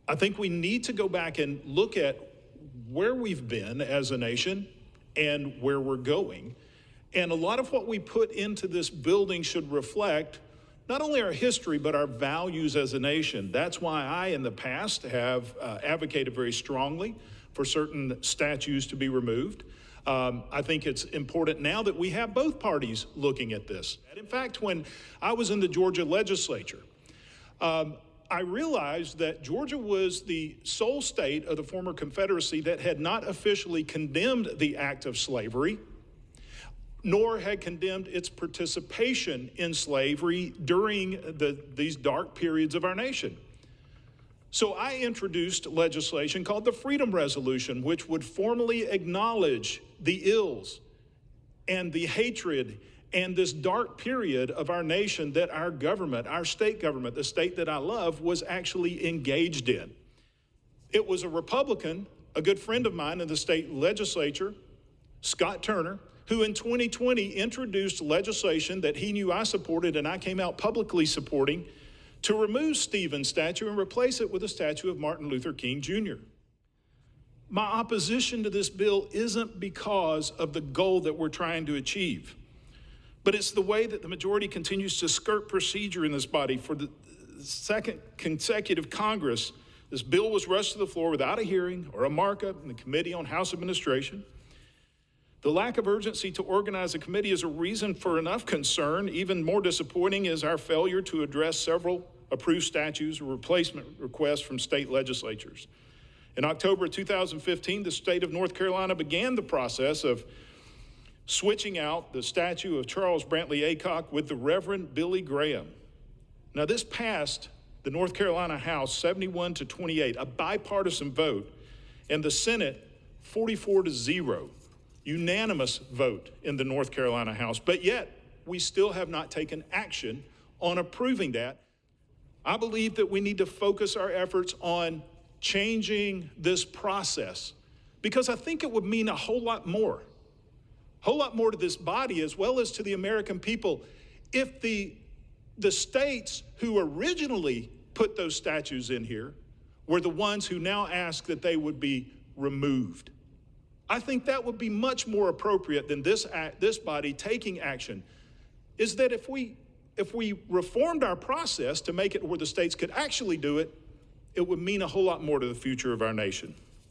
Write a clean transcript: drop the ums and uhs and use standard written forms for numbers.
I think we need to go back and look at where we've been as a nation and where we're going. And a lot of what we put into this building should reflect not only our history, but our values as a nation. That's why I, in the past, have advocated very strongly for certain statues to be removed. I think it's important now that we have both parties looking at this. In fact, when I was in the Georgia legislature, I realized that Georgia was the sole state of the former Confederacy that had not officially condemned the act of slavery, nor had condemned its participation in slavery during these dark periods of our nation. So I introduced legislation called the Freedom Resolution, which would formally acknowledge the ills and the hatred and this dark period of our nation that our government, our state government, the state that I love, was actually engaged in. It was a Republican, a good friend of mine in the state legislature, Scott Turner, who in 2020 introduced legislation that he knew I supported and I came out publicly supporting to remove Stephen's statue and replace it with a statue of Martin Luther King Jr. My opposition to this bill isn't because of the goal that we're trying to achieve, but it's the way that the majority continues to skirt procedure in this body. For the second consecutive Congress, this bill was rushed to the floor without a hearing or a markup in the Committee on House Administration. The lack of urgency to organize a committee is a reason for enough concern. Even more disappointing is our failure to address several approved statues or replacement requests from state legislatures. In October 2015, the state of North Carolina began the process of switching out the statue of Charles Brantley Aycock with the Reverend Billy Graham. Now, this passed the North Carolina House 71-28, a bipartisan vote, and the Senate 44-0. Unanimous vote in the North Carolina House, but yet we still have not taken action on approving that. I believe that we need to focus our efforts on changing this process, because I think it would mean a whole lot more to this body as well as to the American people if the states who originally put those statues in here were the ones who now ask that they would be removed. I think that would be much more appropriate than this body taking action, is that if we reformed our process to make it where the states could actually do it, it would mean a whole lot more to the future of our nation.